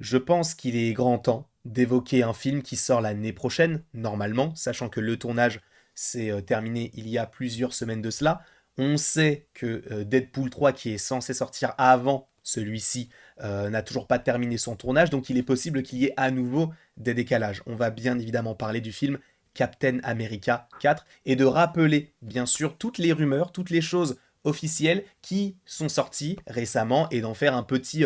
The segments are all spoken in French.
Je pense qu'il est grand temps d'évoquer un film qui sort l'année prochaine, normalement, sachant que le tournage s'est terminé il y a plusieurs semaines de cela. On sait que Deadpool 3, qui est censé sortir avant celui-ci, n'a toujours pas terminé son tournage, donc il est possible qu'il y ait à nouveau des décalages. On va bien évidemment parler du film Captain America 4 et de rappeler, bien sûr, toutes les rumeurs, toutes les choses officielles qui sont sorties récemment et d'en faire un petit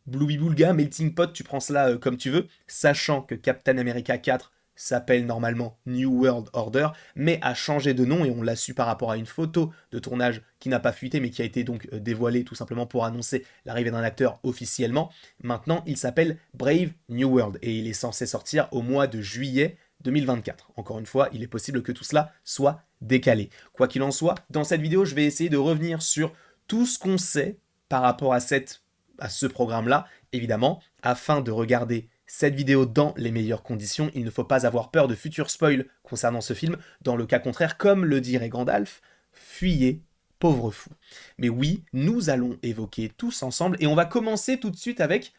Bluey Melting Pot, tu prends cela comme tu veux, sachant que Captain America 4 s'appelle normalement New World Order, mais a changé de nom et on l'a su par rapport à une photo de tournage qui n'a pas fuité mais qui a été donc dévoilée tout simplement pour annoncer l'arrivée d'un acteur officiellement. Maintenant, il s'appelle Brave New World et il est censé sortir au mois de juillet 2024. Encore une fois, il est possible que tout cela soit décalé. Quoi qu'il en soit, dans cette vidéo, je vais essayer de revenir sur tout ce qu'on sait par rapport à ce programme-là, évidemment, afin de regarder cette vidéo dans les meilleures conditions, il ne faut pas avoir peur de futurs spoils concernant ce film. Dans le cas contraire, comme le dirait Gandalf, fuyez, pauvre fou. Mais oui, nous allons évoquer tous ensemble, et on va commencer tout de suite avec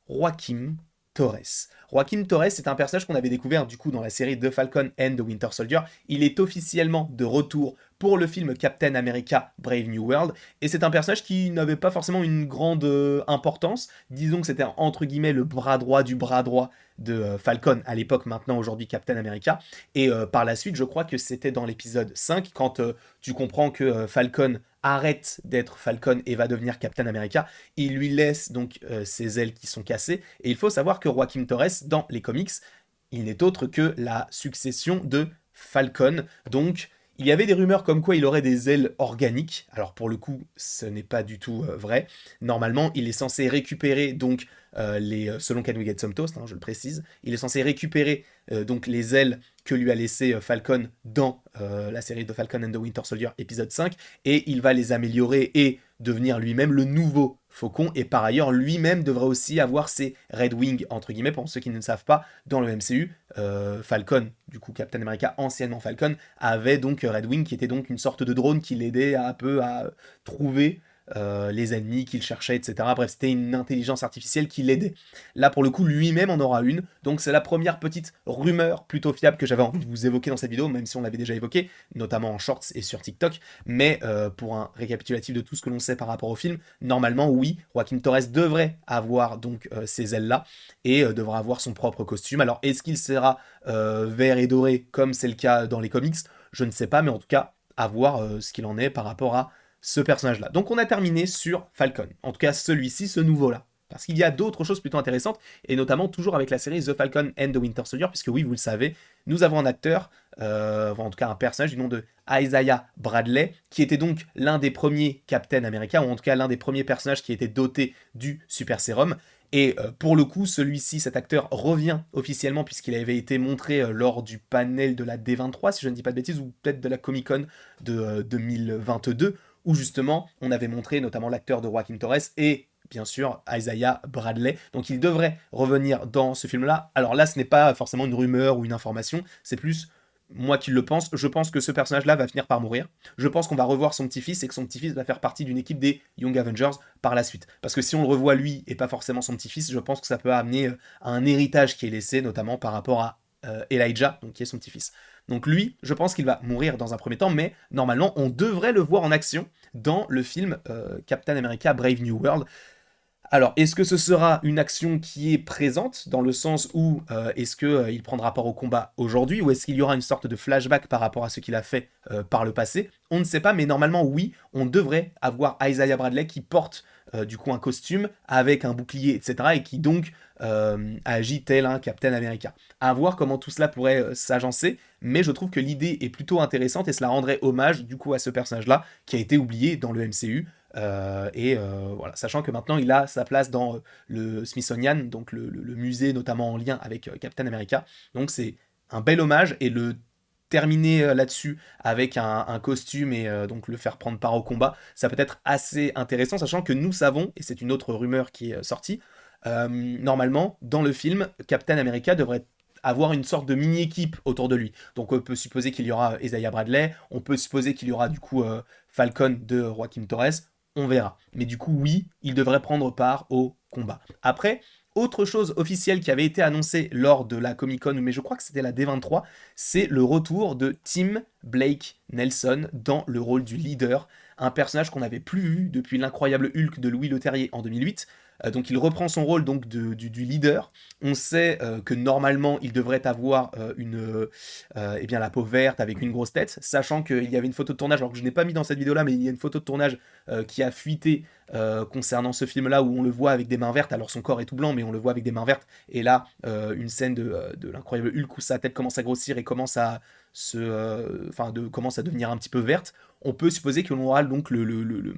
Joaquin Torres. Joaquin Torres est un personnage qu'on avait découvert du coup dans la série The Falcon and the Winter Soldier. Il est officiellement de retour pour le film Captain America Brave New World, et c'est un personnage qui n'avait pas forcément une grande importance. Disons que c'était entre guillemets le bras droit du bras droit de Falcon à l'époque, maintenant aujourd'hui Captain America. Et par la suite, je crois que c'était dans l'épisode 5, quand tu comprends que Falcon arrête d'être Falcon et va devenir Captain America. Il lui laisse donc ses ailes qui sont cassées. Et il faut savoir que Joaquin Torres, dans les comics, il n'est autre que la succession de Falcon. Donc, il y avait des rumeurs comme quoi il aurait des ailes organiques. Alors pour le coup, ce n'est pas du tout vrai. Normalement, il est censé récupérer donc selon Can We Get Some Toast, hein, je le précise, il est censé récupérer donc les ailes que lui a laissé Falcon dans la série de Falcon and the Winter Soldier épisode 5, et il va les améliorer et devenir lui-même le nouveau Faucon, et par ailleurs lui-même devrait aussi avoir ses Red Wings, entre guillemets, pour ceux qui ne le savent pas, dans le MCU, Falcon, du coup Captain America, anciennement Falcon, avait donc Red Wing, qui était donc une sorte de drone qui l'aidait un peu à trouver les ennemis qu'il cherchait, etc. Bref, c'était une intelligence artificielle qui l'aidait. Là, pour le coup, lui-même en aura une. Donc, c'est la première petite rumeur plutôt fiable que j'avais envie de vous évoquer dans cette vidéo, même si on l'avait déjà évoqué, notamment en shorts et sur TikTok. Mais pour un récapitulatif de tout ce que l'on sait par rapport au film, normalement, oui, Joaquin Torres devrait avoir donc ces ailes-là et devra avoir son propre costume. Alors, est-ce qu'il sera vert et doré comme c'est le cas dans les comics? Je ne sais pas, mais en tout cas, à voir ce qu'il en est par rapport à ce personnage-là. Donc on a terminé sur Falcon, en tout cas celui-ci, ce nouveau-là. Parce qu'il y a d'autres choses plutôt intéressantes, et notamment toujours avec la série The Falcon and the Winter Soldier, puisque oui, vous le savez, nous avons un acteur, en tout cas un personnage du nom de Isaiah Bradley, qui était donc l'un des premiers Captain America, ou en tout cas l'un des premiers personnages qui était doté du Super Sérum. Et pour le coup, celui-ci, cet acteur, revient officiellement puisqu'il avait été montré lors du panel de la D23, si je ne dis pas de bêtises, ou peut-être de la Comic-Con de 2022, où justement on avait montré notamment l'acteur de Joaquin Torres et bien sûr Isaiah Bradley. Donc il devrait revenir dans ce film-là. Alors là, ce n'est pas forcément une rumeur ou une information, c'est plus moi qui le pense. Je pense que ce personnage-là va finir par mourir. Je pense qu'on va revoir son petit-fils et que son petit-fils va faire partie d'une équipe des Young Avengers par la suite. Parce que si on le revoit lui et pas forcément son petit-fils, je pense que ça peut amener à un héritage qui est laissé, notamment par rapport à Elijah, donc qui est son petit-fils. Donc lui, je pense qu'il va mourir dans un premier temps, mais normalement, on devrait le voir en action dans le film Captain America Brave New World. Alors, est-ce que ce sera une action qui est présente, dans le sens où est-ce qu'il prendra part au combat aujourd'hui, ou est-ce qu'il y aura une sorte de flashback par rapport à ce qu'il a fait par le passé? On ne sait pas, mais normalement, oui, on devrait avoir Isaiah Bradley qui porte du coup un costume avec un bouclier, etc., et qui donc agit tel un Captain America. À voir comment tout cela pourrait s'agencer, mais je trouve que l'idée est plutôt intéressante et cela rendrait hommage du coup à ce personnage-là qui a été oublié dans le MCU. Voilà, sachant que maintenant il a sa place dans le Smithsonian, donc le musée notamment en lien avec Captain America. Donc c'est un bel hommage, et le terminer là-dessus avec un costume et donc le faire prendre part au combat, ça peut être assez intéressant, sachant que nous savons, et c'est une autre rumeur qui est sortie, normalement dans le film, Captain America devrait avoir une sorte de mini-équipe autour de lui. Donc on peut supposer qu'il y aura Isaiah Bradley, on peut supposer qu'il y aura du coup Falcon de Joaquin Torres, on verra. Mais du coup, oui, il devrait prendre part au combat. Après, Autre chose officielle qui avait été annoncée lors de la Comic-Con, mais je crois que c'était la D23, c'est le retour de Tim Blake Nelson dans le rôle du leader, un personnage qu'on n'avait plus vu depuis l'incroyable Hulk de Louis Leterrier en 2008. Donc il reprend son rôle donc du leader. On sait que normalement il devrait avoir eh bien, la peau verte avec une grosse tête, sachant qu'il y avait une photo de tournage, alors que je n'ai pas mis dans cette vidéo là, mais il y a une photo de tournage qui a fuité concernant ce film là où on le voit avec des mains vertes. Alors son corps est tout blanc mais on le voit avec des mains vertes, et là une scène de l'incroyable Hulk où sa tête commence à grossir et commence à commence à devenir un petit peu verte. On peut supposer que l'on aura donc le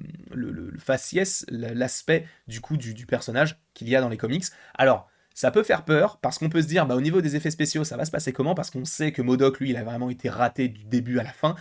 faciès, l'aspect du coup du personnage qu'il y a dans les comics. Alors, ça peut faire peur, parce qu'on peut se dire, bah, au niveau des effets spéciaux, ça va se passer comment? Parce qu'on sait que MODOK, lui, il a vraiment été raté du début à la fin.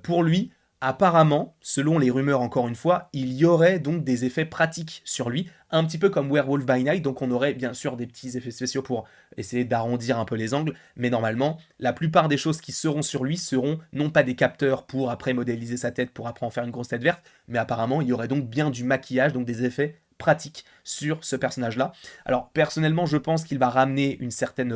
Pour lui, apparemment, selon les rumeurs encore une fois, il y aurait donc des effets pratiques sur lui, un petit peu comme Werewolf by Night, donc on aurait bien sûr des petits effets spéciaux pour essayer d'arrondir un peu les angles, mais normalement, la plupart des choses qui seront sur lui seront non pas des capteurs pour après modéliser sa tête, pour après en faire une grosse tête verte, mais apparemment il y aurait donc bien du maquillage, donc des effets pratiques sur ce personnage-là. Alors personnellement, je pense qu'il va ramener une certaine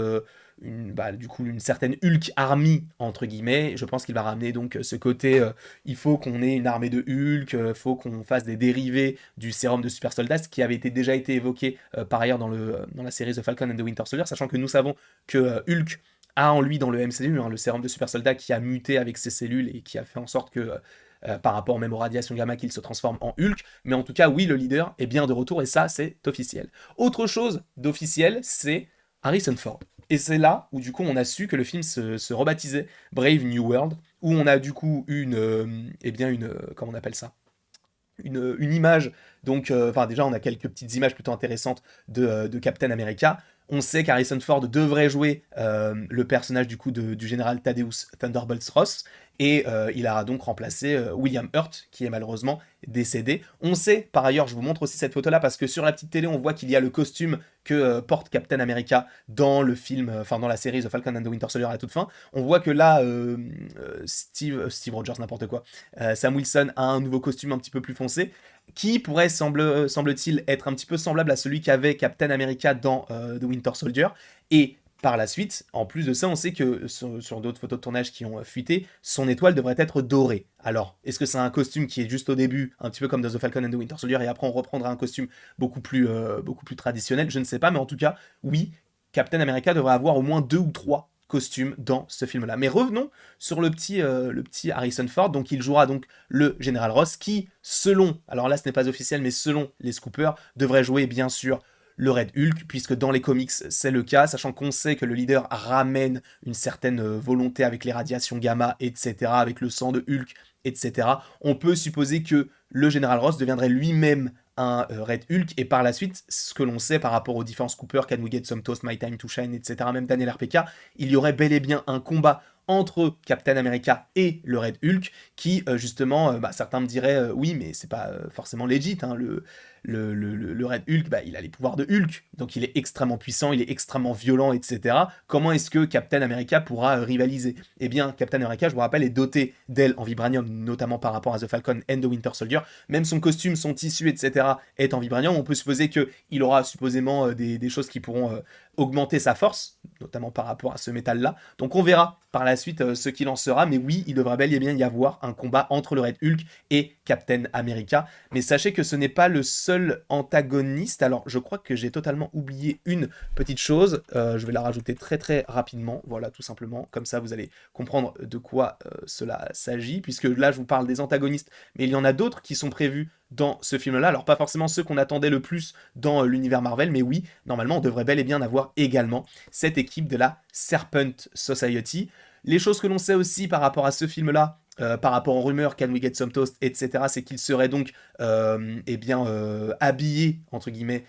une certaine Hulk Army entre guillemets. Je pense qu'il va ramener donc ce côté il faut qu'on ait une armée de Hulk, faut qu'on fasse des dérivés du sérum de super soldat, ce qui avait déjà été évoqué par ailleurs dans la série The Falcon and the Winter Soldier, sachant que nous savons que Hulk a en lui dans le MCU le sérum de super soldat qui a muté avec ses cellules et qui a fait en sorte que par rapport même aux radiations gamma qu'il se transforme en Hulk, mais en tout cas oui, le leader est bien de retour et ça c'est officiel. Autre chose d'officiel, c'est Harrison Ford. Et c'est là où du coup on a su que le film se rebaptisait Brave New World, où on a du coup comment on appelle ça, une image, donc déjà on a quelques petites images plutôt intéressantes de Captain America. On sait qu'Harrison Ford devrait jouer le personnage du coup du général Thaddeus Thunderbolts Ross, et il a donc remplacé William Hurt, qui est malheureusement décédé. On sait, par ailleurs, je vous montre aussi cette photo-là, parce que sur la petite télé, on voit qu'il y a le costume que porte Captain America dans le film, dans la série The Falcon and the Winter Soldier à la toute fin. On voit que là, Steve Rogers, n'importe quoi, Sam Wilson a un nouveau costume un petit peu plus foncé, qui pourrait, semble-t-il, être un petit peu semblable à celui qu'avait Captain America dans The Winter Soldier. Et par la suite, en plus de ça, on sait que sur d'autres photos de tournage qui ont fuité, son étoile devrait être dorée. Alors, est-ce que c'est un costume qui est juste au début, un petit peu comme dans The Falcon and the Winter Soldier, et après on reprendra un costume beaucoup plus traditionnel? Je ne sais pas, mais en tout cas, oui, Captain America devrait avoir au moins 2 ou 3 costumes dans ce film-là. Mais revenons sur le petit Harrison Ford. Donc il jouera donc le Général Ross, qui, selon, alors là ce n'est pas officiel, mais selon les scoopers, devrait jouer bien sûr le Red Hulk, puisque dans les comics c'est le cas, sachant qu'on sait que le leader ramène une certaine volonté avec les radiations gamma, etc., avec le sang de Hulk, etc. On peut supposer que le Général Ross deviendrait lui-même un Red Hulk, et par la suite, ce que l'on sait par rapport aux différents scoopers, Can We Get Some Toast, My Time to Shine, etc., même Daniel RPK, il y aurait bel et bien un combat entre Captain America et le Red Hulk, qui justement, certains me diraient oui, mais c'est pas forcément legit, hein, le Red Hulk, il a les pouvoirs de Hulk, donc il est extrêmement puissant, il est extrêmement violent, etc. Comment est-ce que Captain America pourra rivaliser? Eh bien, Captain America, je vous rappelle, est doté d'ailes en vibranium, notamment par rapport à The Falcon and the Winter Soldier. Même son costume, son tissu, etc. est en vibranium. On peut supposer qu'il aura supposément des choses qui pourront augmenter sa force, notamment par rapport à ce métal-là. Donc on verra par la suite ce qu'il en sera, mais oui, il devrait bel et bien y avoir un combat entre le Red Hulk et Captain America. Mais sachez que ce n'est pas le seul antagoniste. Alors je crois que j'ai totalement oublié une petite chose, je vais la rajouter très très rapidement, voilà, tout simplement, comme ça vous allez comprendre de quoi cela s'agit, puisque là je vous parle des antagonistes, mais il y en a d'autres qui sont prévus dans ce film-là, alors pas forcément ceux qu'on attendait le plus dans l'univers Marvel, mais oui, normalement on devrait bel et bien avoir également cette équipe de la Serpent Society. Les choses que l'on sait aussi par rapport à ce film-là, par rapport aux rumeurs Can We Get Some Toast, etc., c'est qu'il serait donc habillé, entre guillemets,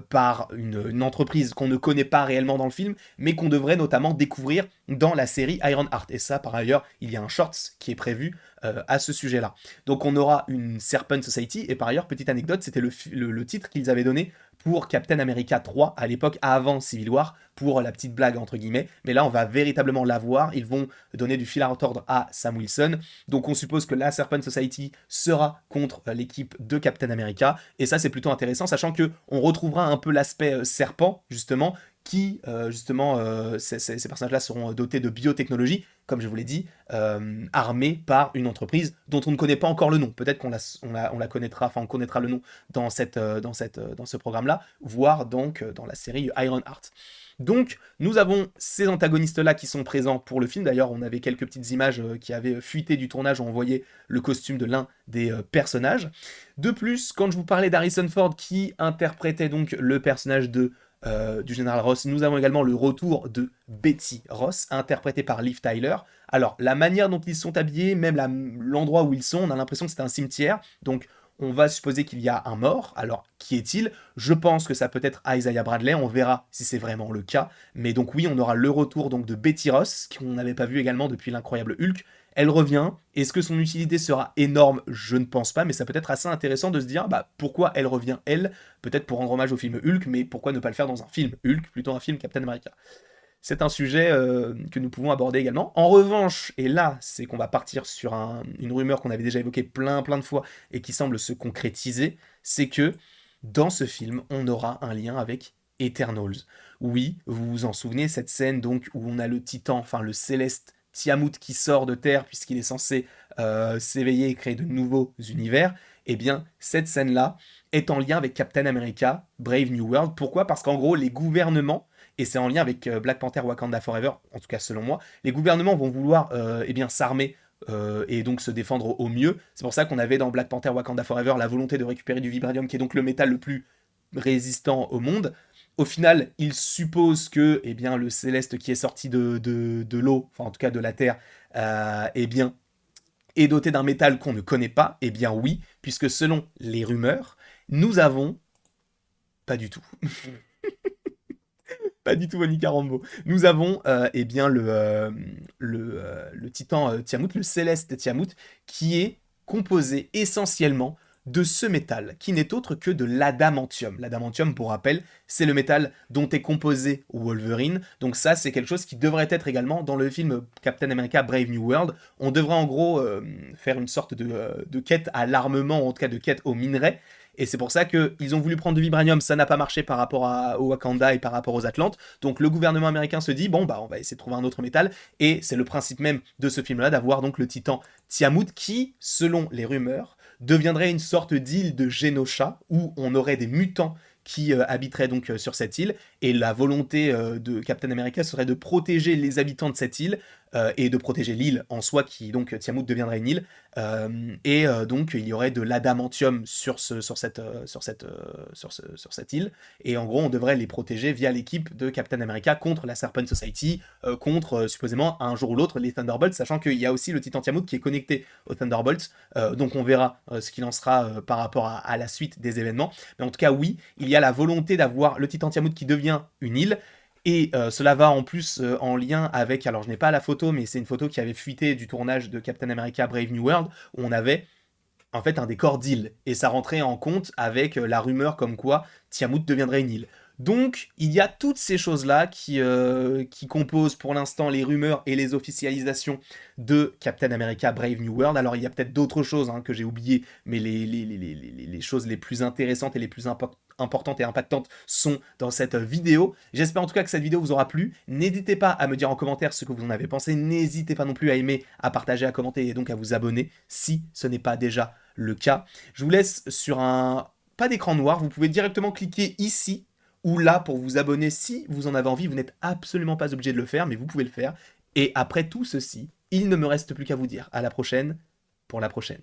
par une entreprise qu'on ne connaît pas réellement dans le film, mais qu'on devrait notamment découvrir dans la série Ironheart. Et ça, par ailleurs, il y a un shorts qui est prévu à ce sujet-là. Donc on aura une Serpent Society, et par ailleurs, petite anecdote, c'était le titre qu'ils avaient donné pour Captain America 3, à l'époque avant Civil War, pour la petite blague entre guillemets, mais là on va véritablement l'avoir, ils vont donner du fil à retordre à Sam Wilson, donc on suppose que la Serpent Society sera contre l'équipe de Captain America, et ça c'est plutôt intéressant, sachant que on retrouvera un peu l'aspect serpent, justement, qui, ces personnages-là seront dotés de biotechnologie, comme je vous l'ai dit, armés par une entreprise dont on ne connaît pas encore le nom. Peut-être on la connaîtra, enfin on connaîtra le nom dans ce programme-là, voire donc dans la série Ironheart. Donc, nous avons ces antagonistes-là qui sont présents pour le film. D'ailleurs, on avait quelques petites images qui avaient fuité du tournage où on voyait le costume de l'un des personnages. De plus, quand je vous parlais d'Harrison Ford qui interprétait donc le personnage du général Ross, nous avons également le retour de Betty Ross, interprétée par Liv Tyler. Alors, la manière dont ils sont habillés, même l'endroit où ils sont, on a l'impression que c'est un cimetière, donc on va supposer qu'il y a un mort. Alors, qui est-il? Je pense que ça peut être Isaiah Bradley, on verra si c'est vraiment le cas. Mais donc oui, on aura le retour donc de Betty Ross, qu'on n'avait pas vu également depuis l'incroyable Hulk. Elle revient. Est-ce que son utilité sera énorme? Je ne pense pas, mais ça peut être assez intéressant de se dire pourquoi elle revient, elle? Peut-être pour rendre hommage au film Hulk, mais pourquoi ne pas le faire dans un film Hulk, plutôt un film Captain America? C'est un sujet que nous pouvons aborder également. En revanche, et là, c'est qu'on va partir sur une rumeur qu'on avait déjà évoquée plein de fois et qui semble se concrétiser, c'est que dans ce film, on aura un lien avec Eternals. Oui, vous vous en souvenez, cette scène donc où on a le titan, enfin le céleste Tiamut qui sort de Terre puisqu'il est censé s'éveiller et créer de nouveaux univers. Eh bien, cette scène-là est en lien avec Captain America, Brave New World. Pourquoi? Parce qu'en gros, les gouvernements, et c'est en lien avec Black Panther Wakanda Forever, en tout cas selon moi, les gouvernements vont vouloir s'armer et donc se défendre au mieux. C'est pour ça qu'on avait dans Black Panther Wakanda Forever la volonté de récupérer du vibranium, qui est donc le métal le plus résistant au monde. Au final, il suppose que le céleste qui est sorti de l'eau, enfin en tout cas de la terre, est doté d'un métal qu'on ne connaît pas. Eh bien oui, puisque selon les rumeurs, nous avons... Pas du tout. Pas du tout Monica Rambeau. Nous avons le titan Tiamut, le céleste Tiamut, qui est composé essentiellement de ce métal, qui n'est autre que de l'adamantium. L'adamantium, pour rappel, c'est le métal dont est composé Wolverine. Donc ça, c'est quelque chose qui devrait être également dans le film Captain America Brave New World. On devrait en gros faire une sorte de quête à l'armement, en tout cas de quête aux minerais. Et c'est pour ça qu'ils ont voulu prendre du vibranium, ça n'a pas marché par rapport au Wakanda et par rapport aux Atlantes. Donc le gouvernement américain se dit, on va essayer de trouver un autre métal. Et c'est le principe même de ce film-là, d'avoir donc le titan Tiamut qui, selon les rumeurs, deviendrait une sorte d'île de Genosha, où on aurait des mutants qui habiteraient donc sur cette île, et la volonté de Captain America serait de protéger les habitants de cette île, et de protéger l'île en soi, qui donc Tiamut deviendrait une île, donc il y aurait de l'adamantium sur cette île, et en gros on devrait les protéger via l'équipe de Captain America contre la Serpent Society, contre supposément un jour ou l'autre les Thunderbolts, sachant qu'il y a aussi le Titan Tiamut qui est connecté aux Thunderbolts, donc on verra ce qu'il en sera par rapport à la suite des événements, mais en tout cas oui, il y a la volonté d'avoir le Titan Tiamut qui devient une île. Et cela va en plus en lien avec, alors je n'ai pas la photo, mais c'est une photo qui avait fuité du tournage de Captain America Brave New World, où on avait en fait un décor d'île, et ça rentrait en compte avec la rumeur comme quoi Tiamut deviendrait une île. Donc il y a toutes ces choses-là qui composent pour l'instant les rumeurs et les officialisations de Captain America Brave New World. Alors il y a peut-être d'autres choses que j'ai oubliées, mais les choses les plus intéressantes et les plus importantes et impactantes sont dans cette vidéo. J'espère en tout cas que cette vidéo vous aura plu. N'hésitez pas à me dire en commentaire ce que vous en avez pensé. N'hésitez pas non plus à aimer, à partager, à commenter et donc à vous abonner si ce n'est pas déjà le cas. Je vous laisse sur pas d'écran noir. Vous pouvez directement cliquer ici ou là pour vous abonner si vous en avez envie. Vous n'êtes absolument pas obligé de le faire, mais vous pouvez le faire. Et après tout ceci, il ne me reste plus qu'à vous dire à la prochaine pour la prochaine.